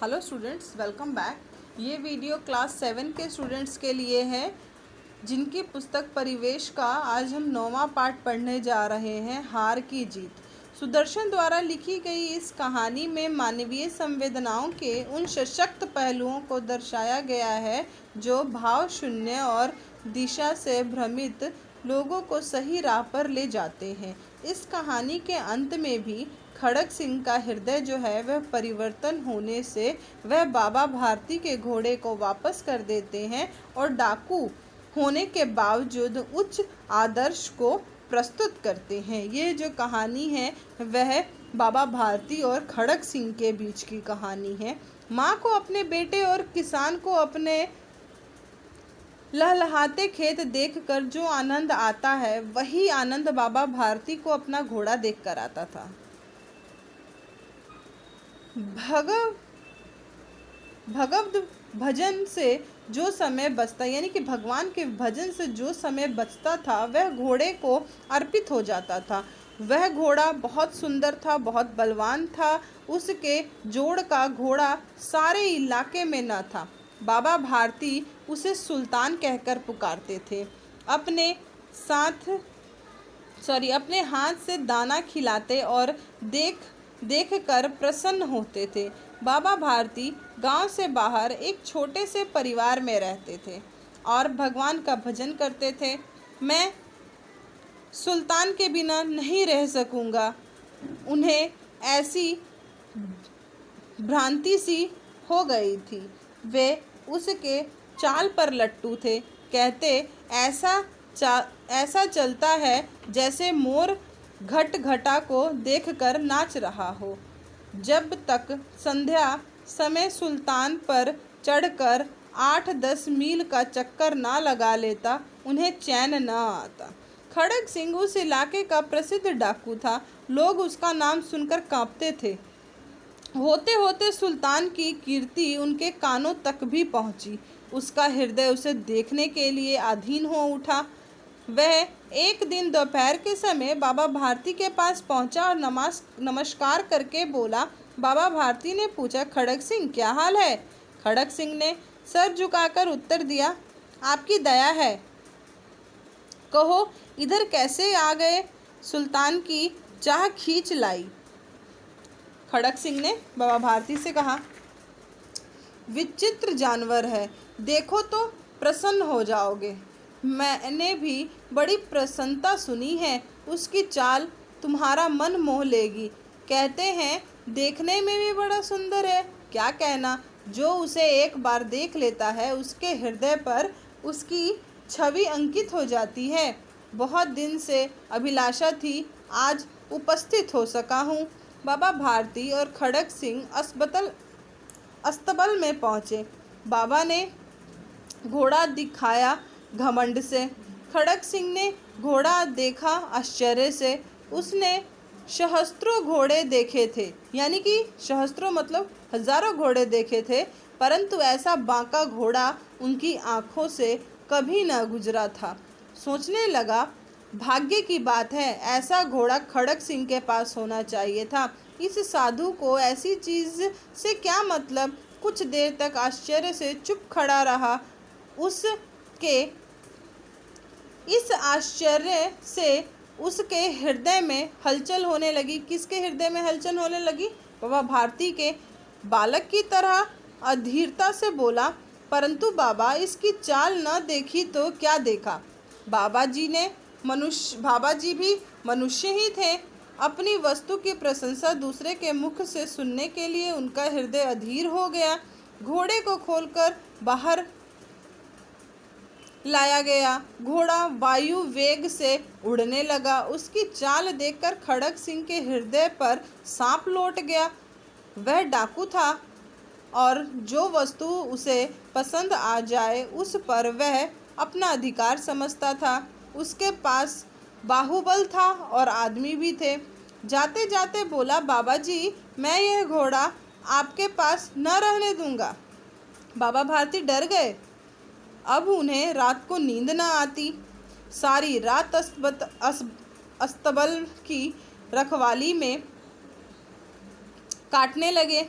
Hello students, welcome back. ये video class 7 के students के लिए है जिनकी पुस्तक परिवेश का आज हम 9वां पार्ट पढ़ने जा रहे हैं, हार की जीत। सुदर्शन द्वारा लिखी गई इस कहानी में मानवीय संवेदनाओं के उन सशक्त पहलुओं को दर्शाया गया है जो भाव शून्य और दिशा से भ्रमित लोगों को सही राह पर ले जाते हैं। इस कहानी के अंत में भी खड़ग सिंह का हृदय जो है वह परिवर्तन होने से वह बाबा भारती के घोड़े को वापस कर देते हैं और डाकू होने के बावजूद उच्च आदर्श को प्रस्तुत करते हैं। ये जो कहानी है वह बाबा भारती और खड़ग सिंह के बीच की कहानी है। माँ को अपने बेटे और किसान को अपने लहलहाते खेत देखकर जो आनंद आता है वही आनंद बाबा भारती को अपना घोड़ा देखकर आता था। भगवद भजन से जो समय बचता यानी कि भगवान के भजन से जो समय बचता था वह घोड़े को अर्पित हो जाता था। वह घोड़ा बहुत सुंदर था, बहुत बलवान था। उसके जोड़ का घोड़ा सारे इलाके में न था। बाबा भारती उसे सुल्तान कहकर पुकारते थे। अपने हाथ से दाना खिलाते और देख कर प्रसन्न होते थे। बाबा भारती गांव से बाहर एक छोटे से परिवार में रहते थे और भगवान का भजन करते थे। मैं सुल्तान के बिना नहीं रह सकूंगा। उन्हें ऐसी भ्रांति सी हो गई थी। वे उसके चाल पर लट्टू थे। कहते ऐसा चलता है जैसे मोर घटा को देखकर नाच रहा हो। जब तक संध्या समय सुल्तान पर चढ़कर 8-10 मील का चक्कर ना लगा लेता उन्हें चैन न आता। खड़ग सिंह उस इलाके का प्रसिद्ध डाकू था। लोग उसका नाम सुनकर कांपते थे। होते होते सुल्तान की कीर्ति उनके कानों तक भी पहुंची। उसका हृदय उसे देखने के लिए अधीन हो उठा। वह एक दिन दोपहर के समय बाबा भारती के पास पहुंचा और नमस्कार करके बोला। बाबा भारती ने पूछा, खड़ग सिंह क्या हाल है? खड़ग सिंह ने सर झुकाकर उत्तर दिया, आपकी दया है। कहो इधर कैसे आ गए? सुल्तान की चाह खींच लाई। खड़ग सिंह ने बाबा भारती से कहा, विचित्र जानवर है, देखो तो प्रसन्न हो जाओगे। मैंने भी बड़ी प्रसन्नता सुनी है। उसकी चाल तुम्हारा मन मोह लेगी। कहते हैं देखने में भी बड़ा सुंदर है। क्या कहना, जो उसे एक बार देख लेता है उसके हृदय पर उसकी छवि अंकित हो जाती है। बहुत दिन से अभिलाषा थी, आज उपस्थित हो सका हूँ। बाबा भारती और खड़ग सिंह अस्तबल में पहुँचे। बाबा ने घोड़ा दिखाया घमंड से। खड़ग सिंह ने घोड़ा देखा आश्चर्य से। उसने सहस्त्रों घोड़े देखे थे, यानी कि सहस्त्रों मतलब हजारों घोड़े देखे थे, परंतु ऐसा बांका घोड़ा उनकी आंखों से कभी न गुजरा था। सोचने लगा, भाग्य की बात है, ऐसा घोड़ा खड़ग सिंह के पास होना चाहिए था। इस साधु को ऐसी चीज़ से क्या मतलब? कुछ देर तक आश्चर्य से चुप खड़ा रहा। इस आश्चर्य से उसके हृदय में हलचल होने लगी। किसके हृदय में हलचल होने लगी? बाबा भारती के। बालक की तरह अधीरता से बोला, परंतु बाबा इसकी चाल न देखी तो क्या देखा? बाबा जी भी मनुष्य ही थे। अपनी वस्तु की प्रशंसा दूसरे के मुख से सुनने के लिए उनका हृदय अधीर हो गया। घोड़े को खोलकर बाहर लाया गया। घोड़ा वायु वेग से उड़ने लगा। उसकी चाल देखकर खड़ग सिंह के हृदय पर सांप लौट गया। वह डाकू था और जो वस्तु उसे पसंद आ जाए उस पर वह अपना अधिकार समझता था। उसके पास बाहुबल था और आदमी भी थे। जाते जाते बोला, बाबा जी मैं यह घोड़ा आपके पास न रहने दूंगा। बाबा भारती डर गए। अब उन्हें रात को नींद न आती। सारी रात अस्तबल की रखवाली में काटने लगे।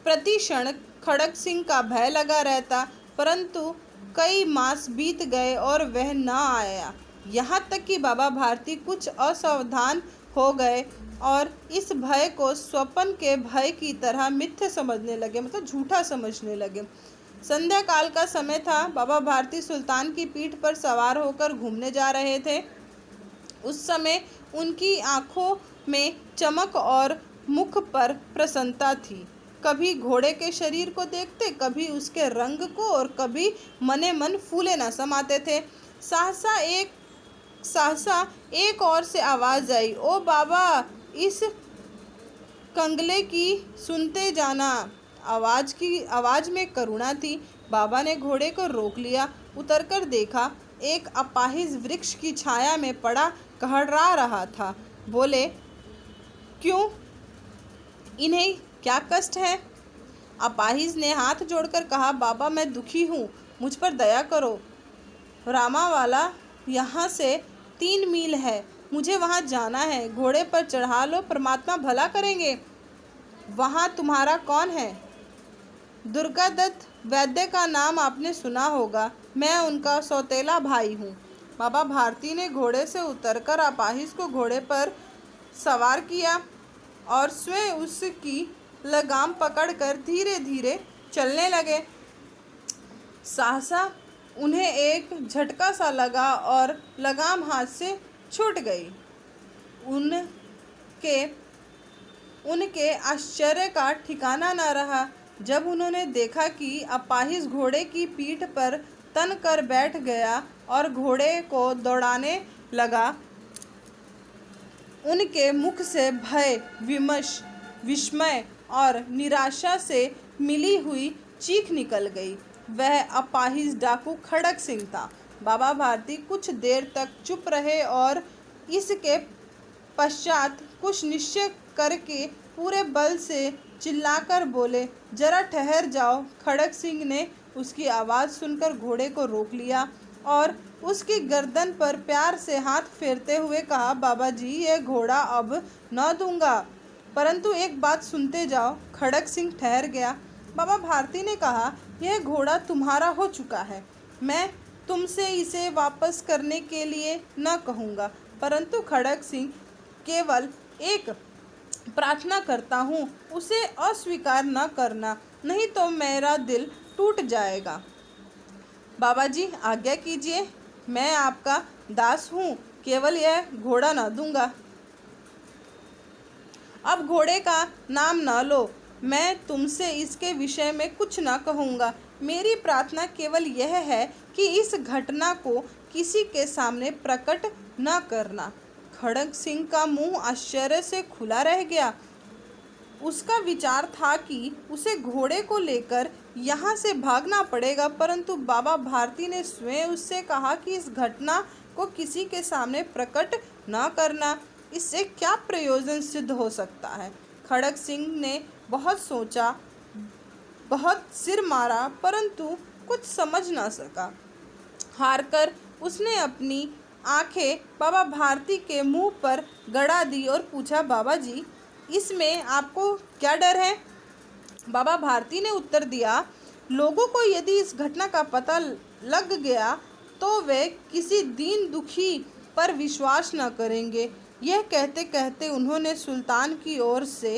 प्रति क्षण खड़ग सिंह का भय लगा रहता, परंतु कई मास बीत गए और वह न आया। यहाँ तक कि बाबा भारती कुछ असावधान हो गए और इस भय को स्वप्न के भय की तरह मिथ्या समझने लगे, मतलब झूठा समझने लगे। संध्या काल का समय था। बाबा भारती सुल्तान की पीठ पर सवार होकर घूमने जा रहे थे। उस समय उनकी आंखों में चमक और मुख पर प्रसन्नता थी। कभी घोड़े के शरीर को देखते, कभी उसके रंग को, और कभी मने मन फूले न समाते थे। सहसा एक और से आवाज आई, ओ बाबा, इस कंगले की सुनते जाना। आवाज में करुणा थी। बाबा ने घोड़े को रोक लिया। उतरकर देखा, एक अपाहिज वृक्ष की छाया में पड़ा कहरा रहा था। बोले, क्यों, इन्हें क्या कष्ट है? अपाहिज ने हाथ जोड़कर कहा, बाबा, मैं दुखी हूँ, मुझ पर दया करो। रामावाला यहाँ से 3 मील है, मुझे वहाँ जाना है। घोड़े पर चढ़ा लो, परमात्मा भला करेंगे। वहाँ तुम्हारा कौन है? दुर्गादत्त वैद्य का नाम आपने सुना होगा, मैं उनका सौतेला भाई हूँ। बाबा भारती ने घोड़े से उतरकर अपाहिज को घोड़े पर सवार किया और स्वयं उसकी लगाम पकड़कर धीरे धीरे चलने लगे। सहसा उन्हें एक झटका सा लगा और लगाम हाथ से छूट गई। उनके आश्चर्य का ठिकाना न रहा जब उन्होंने देखा कि अपाहिज घोड़े की पीठ पर तन कर बैठ गया और घोड़े को दौड़ाने लगा। उनके मुख से भय, विस्मय और निराशा से मिली हुई चीख निकल गई। वह अपाहिज डाकू खड़ग सिंह था। बाबा भारती कुछ देर तक चुप रहे और इसके पश्चात कुछ निश्चय करके पूरे बल से चिल्लाकर बोले, जरा ठहर जाओ। खड़ग सिंह ने उसकी आवाज़ सुनकर घोड़े को रोक लिया और उसकी गर्दन पर प्यार से हाथ फेरते हुए कहा, बाबा जी, यह घोड़ा अब न दूंगा, परंतु एक बात सुनते जाओ। खड़ग सिंह ठहर गया। बाबा भारती ने कहा, यह घोड़ा तुम्हारा हो चुका है। मैं तुमसे इसे वापस करने के लिए न कहूँगा, परंतु खड़ग सिंह, केवल एक प्रार्थना करता हूँ, उसे अस्वीकार न करना, नहीं तो मेरा दिल टूट जाएगा। बाबा जी, आज्ञा कीजिए, मैं आपका दास हूँ, केवल यह घोड़ा न दूंगा। अब घोड़े का नाम न लो, मैं तुमसे इसके विषय में कुछ न कहूँगा। मेरी प्रार्थना केवल यह है कि इस घटना को किसी के सामने प्रकट न करना। खड़ग सिंह का मुंह आश्चर्य से खुला रह गया। उसका विचार था कि उसे घोड़े को लेकर यहाँ से भागना पड़ेगा, परंतु बाबा भारती ने स्वयं उससे कहा कि इस घटना को किसी के सामने प्रकट न करना। इससे क्या प्रयोजन सिद्ध हो सकता है? खड़ग सिंह ने बहुत सोचा, बहुत सिर मारा, परंतु कुछ समझ न सका। हारकर उसने अपनी आंखें बाबा भारती के मुंह पर गड़ा दी और पूछा, बाबा जी, इसमें आपको क्या डर है? बाबा भारती ने उत्तर दिया, लोगों को यदि इस घटना का पता लग गया तो वे किसी दीन दुखी पर विश्वास न करेंगे। यह कहते कहते उन्होंने सुल्तान की ओर से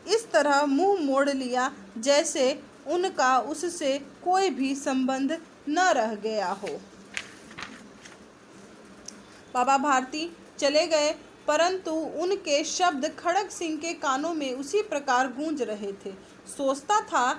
इस तरह मुंह मोड़ लिया जैसे उनका उससे कोई भी संबंध न रह गया हो। बाबा भारती चले गए, परंतु उनके शब्द खड़ग सिंह के कानों में उसी प्रकार गूंज रहे थे। सोचता था,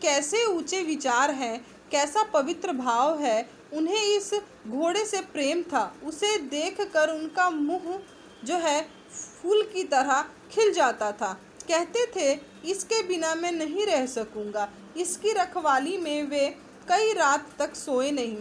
कैसे ऊंचे विचार हैं, कैसा पवित्र भाव है। उन्हें इस घोड़े से प्रेम था। उसे देखकर उनका मुंह जो है फूल की तरह खिल जाता था। कहते थे, इसके बिना मैं नहीं रह सकूंगा। इसकी रखवाली में वे कई रात तक सोए नहीं,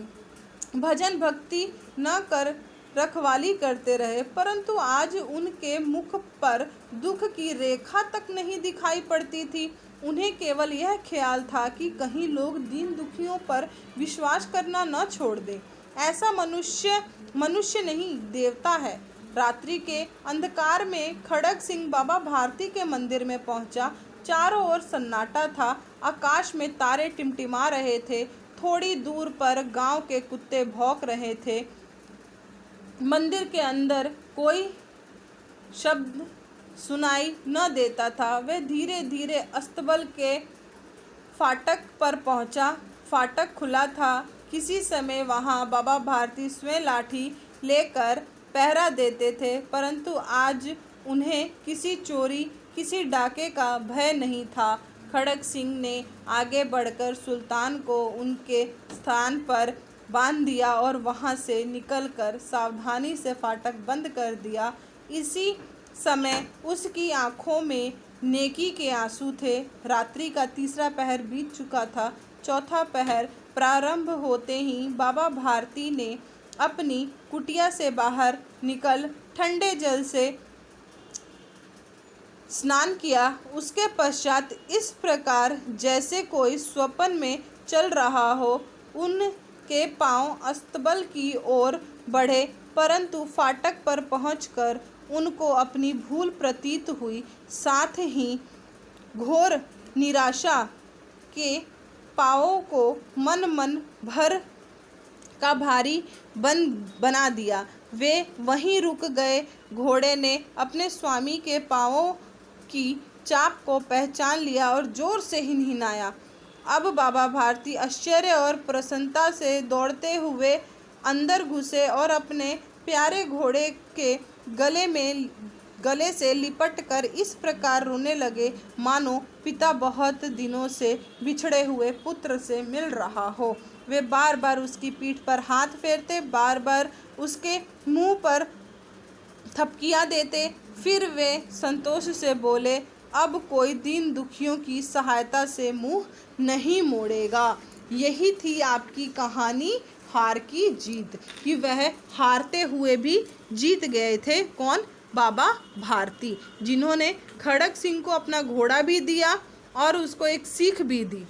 भजन भक्ति न कर रखवाली करते रहे, परंतु आज उनके मुख पर दुख की रेखा तक नहीं दिखाई पड़ती थी। उन्हें केवल यह ख्याल था कि कहीं लोग दीन दुखियों पर विश्वास करना न छोड़ दें। ऐसा मनुष्य नहीं, देवता है। रात्रि के अंधकार में खड़ग सिंह बाबा भारती के मंदिर में पहुंचा। चारों ओर सन्नाटा था। आकाश में तारे टिमटिमा रहे थे। थोड़ी दूर पर गांव के कुत्ते भौंक रहे थे। मंदिर के अंदर कोई शब्द सुनाई न देता था। वह धीरे धीरे अस्तबल के फाटक पर पहुंचा। फाटक खुला था। किसी समय वहां बाबा भारती स्वयं लाठी लेकर पहरा देते थे, परंतु आज उन्हें किसी चोरी, किसी डाके का भय नहीं था। खड़ग सिंह ने आगे बढ़कर सुल्तान को उनके स्थान पर बांध दिया और वहां से निकलकर सावधानी से फाटक बंद कर दिया। इसी समय उसकी आंखों में नेकी के आंसू थे। रात्रि का तीसरा पहर बीत चुका था। चौथा पहर प्रारंभ होते ही बाबा भारती ने अपनी कुटिया से बाहर निकल ठंडे जल से स्नान किया। उसके पश्चात इस प्रकार जैसे कोई स्वप्न में चल रहा हो, उनके पांव अस्तबल की ओर बढ़े, परंतु फाटक पर पहुंचकर उनको अपनी भूल प्रतीत हुई। साथ ही घोर निराशा के पांवों को मन भर का भारी बना दिया। वे वहीं रुक गए। घोड़े ने अपने स्वामी के पांवों की चाप को पहचान लिया और जोर से हिनहिनाया। अब बाबा भारती आश्चर्य और प्रसन्नता से दौड़ते हुए अंदर घुसे और अपने प्यारे घोड़े के गले से लिपट कर इस प्रकार रोने लगे, मानो पिता बहुत दिनों से बिछड़े हुए पुत्र से मिल रहा हो। वे बार बार उसकी पीठ पर हाथ फेरते, बार बार उसके मुंह पर थपकियां देते। फिर वे संतोष से बोले, अब कोई दीन दुखियों की सहायता से मुंह नहीं मोड़ेगा। यही थी आपकी कहानी हार की जीत, कि वह हारते हुए भी जीत गए थे। कौन? बाबा भारती, जिन्होंने खड़ग सिंह को अपना घोड़ा भी दिया और उसको एक सीख भी दी।